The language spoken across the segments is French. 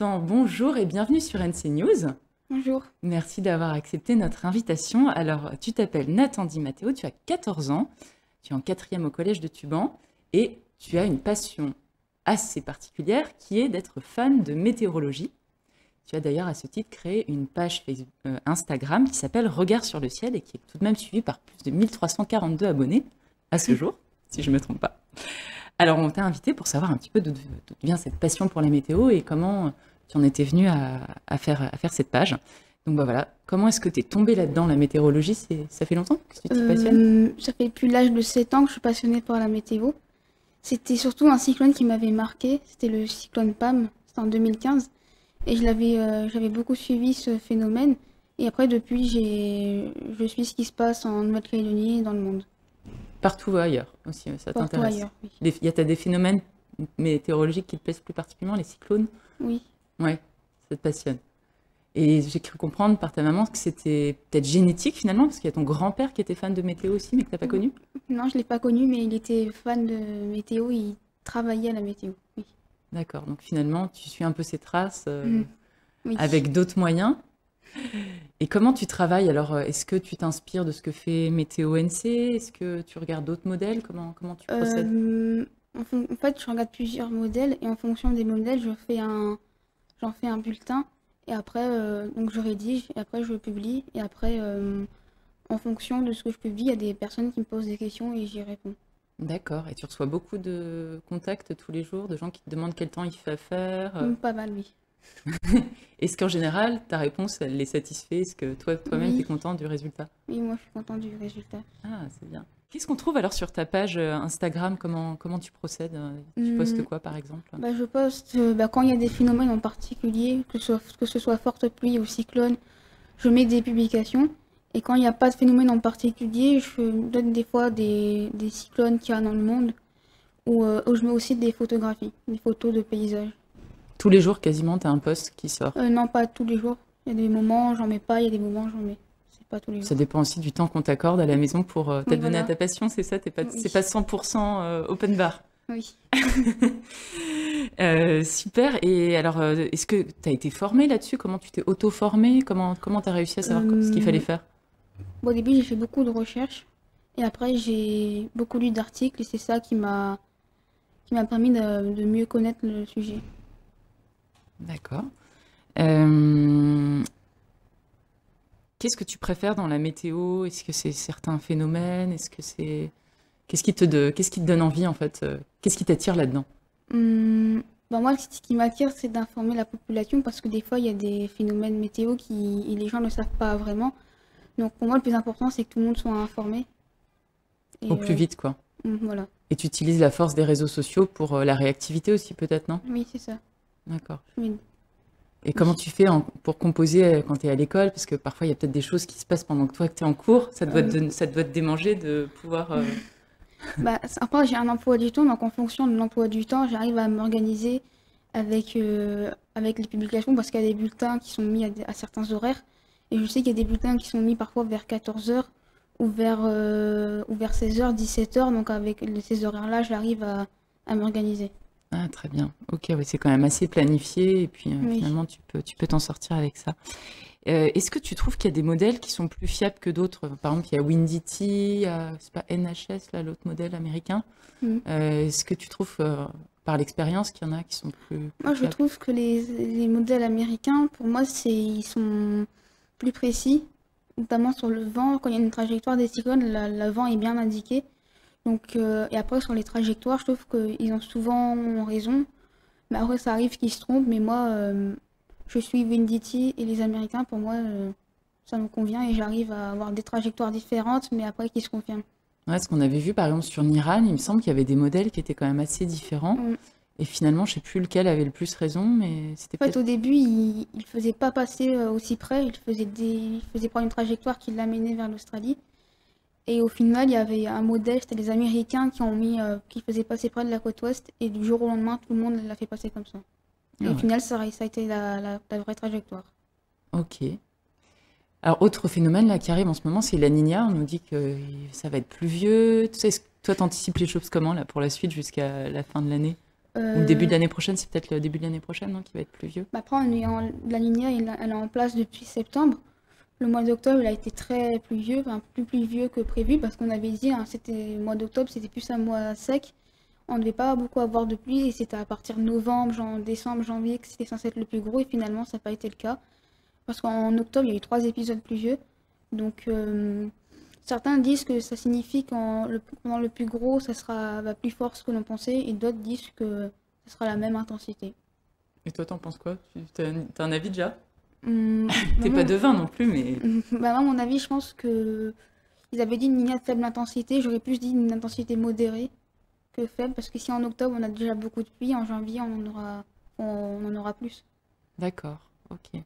Nathan, bonjour et bienvenue sur NC News. Bonjour. Merci d'avoir accepté notre invitation. Alors, tu t'appelles Nathan Di Matteo, tu as 14 ans, tu es en 4e au collège de Tuban et tu as une passion assez particulière qui est d'être fan de météorologie. Tu as d'ailleurs à ce titre créé une page Instagram qui s'appelle Regard sur le ciel et qui est tout de même suivie par plus de 1342 abonnés à ce jour, si je ne me trompe pas. Alors, on t'a invité pour savoir un petit peu d'où vient cette passion pour la météo et comment tu en étais venu à faire cette page. Donc, bah voilà, comment est-ce que tu es tombé là-dedans, la météorologie? Ça fait longtemps que tu t'y passionnes? Ça fait depuis l'âge de 7 ans que je suis passionnée par la météo. C'était surtout un cyclone qui m'avait marqué. C'était le cyclone Pam, c'était en 2015. Et j'avais beaucoup suivi ce phénomène. Et après, depuis, je suis ce qui se passe en Nouvelle-Calédonie et dans le monde. Partout ailleurs aussi, ça Partout t'intéresse? ailleurs, oui. T'as des phénomènes météorologiques qui te plaisent plus particulièrement, les cyclones? Oui. Ouais, ça te passionne. Et j'ai cru comprendre par ta maman que c'était peut-être génétique finalement, parce qu'il y a ton grand-père qui était fan de météo aussi, mais que tu n'as pas connu? Non, je ne l'ai pas connu, mais il était fan de météo. Il travaillait à la météo, oui. D'accord, donc finalement, tu suis un peu ses traces Oui. avec d'autres moyens. Et comment tu travailles alors? Est-ce que tu t'inspires de ce que fait Météo NC? Est-ce que tu regardes d'autres modèles? Comment tu procèdes? En fait, je regarde plusieurs modèles et en fonction des modèles, j'en fais un bulletin et après, donc je rédige et après je publie et après, en fonction de ce que je publie, il y a des personnes qui me posent des questions et j'y réponds. D'accord, et tu reçois beaucoup de contacts tous les jours, de gens qui te demandent quel temps il fait faire? Pas mal, oui. Est-ce qu'en général, ta réponse, elle les satisfait? Est-ce que toi-même, tu es Oui, content du résultat? oui, moi je suis contente du résultat. Ah, c'est bien. Qu'est-ce qu'on trouve alors sur ta page Instagram? Comment tu procèdes? Tu postes Hum, quoi, par exemple? Je poste quand il y a des phénomènes en particulier, que ce soit forte pluie ou cyclone, je mets des publications. Et quand il n'y a pas de phénomène en particulier, je donne des fois des cyclones qu'il y a dans le monde, où je mets aussi des photographies, des photos de paysages. Tous les jours, quasiment, tu as un post qui sort. Non, pas tous les jours. Il y a des moments, j'en mets pas, il y a des moments, j'en mets. C'est pas tous les Ça jours. dépend aussi du temps qu'on t'accorde à la maison pour Oui, t'adonner à voilà. ta passion, c'est ça? Oui. C'est pas 100% open bar. Oui. Super. Et alors, est-ce que tu as été formé là-dessus? Comment tu t'es auto-formé? Comment tu as réussi à savoir ce qu'il fallait Euh, faire? Au début, j'ai fait beaucoup de recherches. Et après, j'ai beaucoup lu d'articles et c'est ça qui m'a permis de mieux connaître le sujet. D'accord. Euh, Qu'est-ce que tu préfères dans la météo? Est-ce que c'est certains phénomènes? Est-ce que c'est... qu'est-ce qui te donne envie en fait? Qu'est-ce qui t'attire là-dedans? Moi, ce qui m'attire, c'est d'informer la population parce que des fois, il y a des phénomènes météo et les gens ne savent pas vraiment. Donc, pour moi, le plus important, c'est que tout le monde soit informé. Au Et plus vite, quoi. voilà. Et tu utilises la force des réseaux sociaux pour la réactivité aussi, peut-être, non? Oui, c'est ça. D'accord. Oui. Et comment tu fais pour composer quand tu es à l'école? Parce que parfois, il y a peut-être des choses qui se passent pendant que toi, que tu es en cours. Euh, Ça doit te démanger de pouvoir... Après, j'ai un emploi du temps, donc en fonction de l'emploi du temps, j'arrive à m'organiser avec les publications parce qu'il y a des bulletins qui sont mis à certains horaires. Et je sais qu'il y a des bulletins qui sont mis parfois vers 14 heures ou vers 16 heures, 17 heures. Donc avec ces horaires-là, j'arrive à m'organiser. Ah, très bien. Ok, oui, c'est quand même assez planifié et puis Oui. finalement, tu peux t'en sortir avec ça. Est-ce que tu trouves qu'il y a des modèles qui sont plus fiables que d'autres? Par exemple, il y a Windy-T, il y a, c'est pas NHS, là, l'autre modèle américain. Mm. Est-ce que tu trouves, par l'expérience, qu'il y en a qui sont plus Moi, je fiables? trouve que les modèles américains, pour moi, ils sont plus précis, notamment sur le vent. Quand il y a une trajectoire des cyclones, le vent est bien indiqué. Donc, et après, sur les trajectoires, je trouve qu'ils ont souvent raison. Mais après, ça arrive qu'ils se trompent. Mais moi, je suis Venditti et les Américains, pour moi, ça me convient et j'arrive à avoir des trajectoires différentes, mais après qui se confirment. Ouais, ce qu'on avait vu, par exemple, sur Niran, il me semble qu'il y avait des modèles qui étaient quand même assez différents. Mm. Et finalement, je sais plus lequel avait le plus raison, mais c'était En fait, peut-être... au début, il faisait pas passer aussi près. Il faisait prendre une trajectoire qui l'amenait vers l'Australie. Et au final, il y avait un modèle, c'était les Américains qui faisaient passer près de la côte ouest. Et du jour au lendemain, tout le monde l'a fait passer comme ça. Et Ah au ouais, final, ça a été la vraie trajectoire. ok. Alors, autre phénomène là qui arrive en ce moment, c'est la Niña. On nous dit que ça va être pluvieux. Tu sais, toi, t'anticipes les choses comment là pour la suite jusqu'à la fin de l'année? Ou le début de Euh, l'année prochaine, c'est peut-être le début de l'année prochaine, non, qui va être pluvieux. Après, la lignée, elle est en place depuis septembre. Le mois d'octobre, il a été très pluvieux, enfin plus pluvieux que prévu parce qu'on avait dit, hein, c'était le mois d'octobre, c'était plus un mois sec. On ne devait pas beaucoup avoir de pluie et c'était à partir de novembre, décembre, janvier que c'était censé être le plus gros et finalement ça n'a pas été le cas. Parce qu'en octobre, il y a eu 3 épisodes pluvieux. Donc certains disent que ça signifie pendant le plus gros, va plus fort que l'on pensait et d'autres disent que ça sera la même intensité. Et toi, t'en penses quoi? T'as un avis déjà? Hum, T'es pas maman, devin non plus, mais bah, moi, à mon avis, je pense que ils avaient dit une lignée de faible intensité. J'aurais plus dit une intensité modérée que faible, parce que si en octobre on a déjà beaucoup de pluie, en janvier on en aura plus. d'accord, ok. Et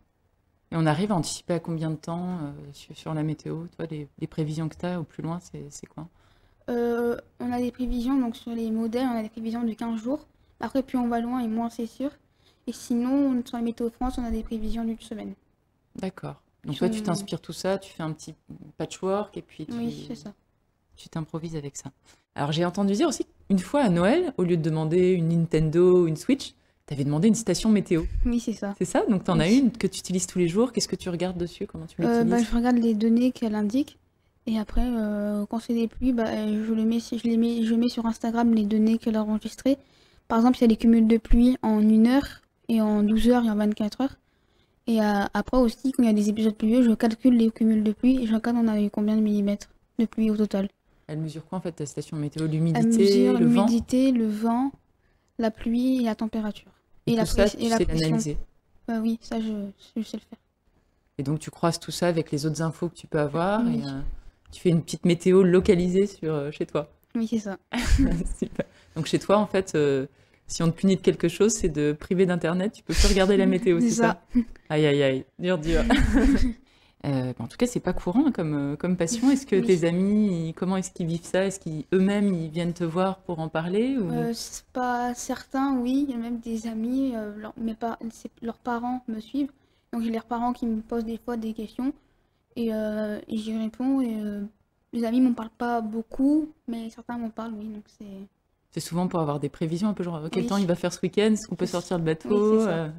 on arrive à anticiper à combien de temps sur la météo? Toi, les prévisions que t'as au plus loin, c'est quoi? On a des prévisions, donc sur les modèles, on a des prévisions de 15 jours. Après, plus on va loin et moins c'est sûr. Et sinon, sur la météo France, on a des prévisions d'une semaine. D'accord. Donc Qui toi, tu sont- t'inspires tout ça, tu fais un petit patchwork et puis Oui, c'est ça. tu t'improvises avec ça. Alors j'ai entendu dire aussi qu'une fois à Noël, au lieu de demander une Nintendo ou une Switch, t'avais demandé une station météo. Oui, c'est ça. C'est ça? Donc t'en as Oui. une que tu utilises tous les jours. Qu'est-ce que tu regardes dessus? Comment tu Bah, l'utilises? je regarde les données qu'elle indique. Et après, quand c'est des pluies, bah, je mets sur Instagram les données qu'elle a enregistrées. Par exemple, il y a les cumuls de pluie en 1 heure et en 12 heures et en 24 heures. Et après aussi, quand il y a des épisodes pluvieux, je calcule les cumuls de pluie et je regarde on a eu combien de millimètres de pluie au total. Elle mesure quoi en fait ta station météo? Elle L'humidité, mesure le vent? l'humidité, le vent, la pluie et la température. Et Et tout ça, tu et la sais pression. l'analyser. Oui, ça je sais le faire. Et donc tu croises tout ça avec les autres infos que tu peux avoir et Oui, tu fais une petite météo localisée sur chez toi. oui, c'est ça. Super. Donc chez toi, en fait, si on te punit de quelque chose, c'est de priver d'internet. Tu peux plus regarder la météo, C'est c'est ça? ça. Aïe aïe aïe, dur dur. En tout cas, c'est pas courant hein, comme passion. Est-ce que Oui. tes amis, comment est-ce qu'ils vivent ça? Est-ce qu'ils eux-mêmes ils viennent te voir pour en parler ou... C'est pas certain, oui. Il y a même des amis, leurs parents me suivent. Donc j'ai leurs parents qui me posent des fois des questions et j'y réponds. Les amis m'en parlent pas beaucoup, mais certains m'en parlent, oui. Donc C'est souvent pour avoir des prévisions un peu genre quel oui, temps il va faire ce week-end? Est-ce qu'on peut sortir le oui, c'est bateau? ça.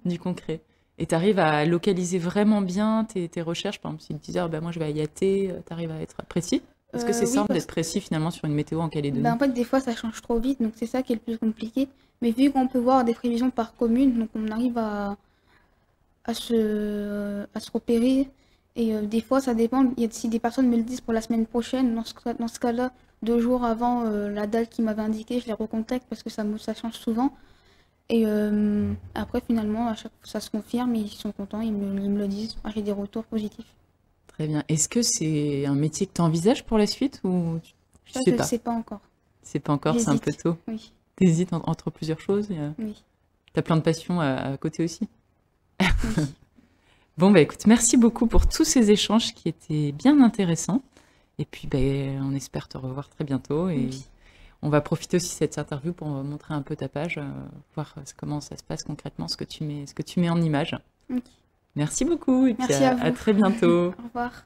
Du concret. Et tu arrives à localiser vraiment bien tes recherches. Par exemple, si tu disais, ah, bah, moi je vais à Yaté, tu arrives à être précis. Est-ce que c'est Oui, simple parce d'être que précis finalement sur une météo en ben, Calédonie? en fait, des fois, ça change trop vite, donc c'est ça qui est le plus compliqué. Mais vu qu'on peut voir des prévisions par commune, donc on arrive à se repérer. Et des fois, ça dépend. Si des personnes me le disent pour la semaine prochaine, dans ce cas-là, 2 jours avant la date qu'ils m'avaient indiquée, je les recontacte parce que ça change souvent. Et après, finalement, à chaque fois, ça se confirme et ils sont contents, ils me le disent. Moi, j'ai des retours positifs. Très bien. Est-ce que c'est un métier que tu envisages pour la suite ou tu Ça, sais je ne pas? sais pas encore. C'est pas encore, c'est un peu J'hésite. tôt. Oui, T'hésites entre plusieurs choses. oui, T'as plein de passions à côté aussi. oui. Bon, bah écoute, merci beaucoup pour tous ces échanges qui étaient bien intéressants. Et puis, ben, on espère te revoir très bientôt. Et Oui. on va profiter aussi de cette interview pour montrer un peu ta page, voir comment ça se passe concrètement, ce que tu mets en image. Ok. Merci beaucoup et puis Merci à à vous. très bientôt. Au revoir.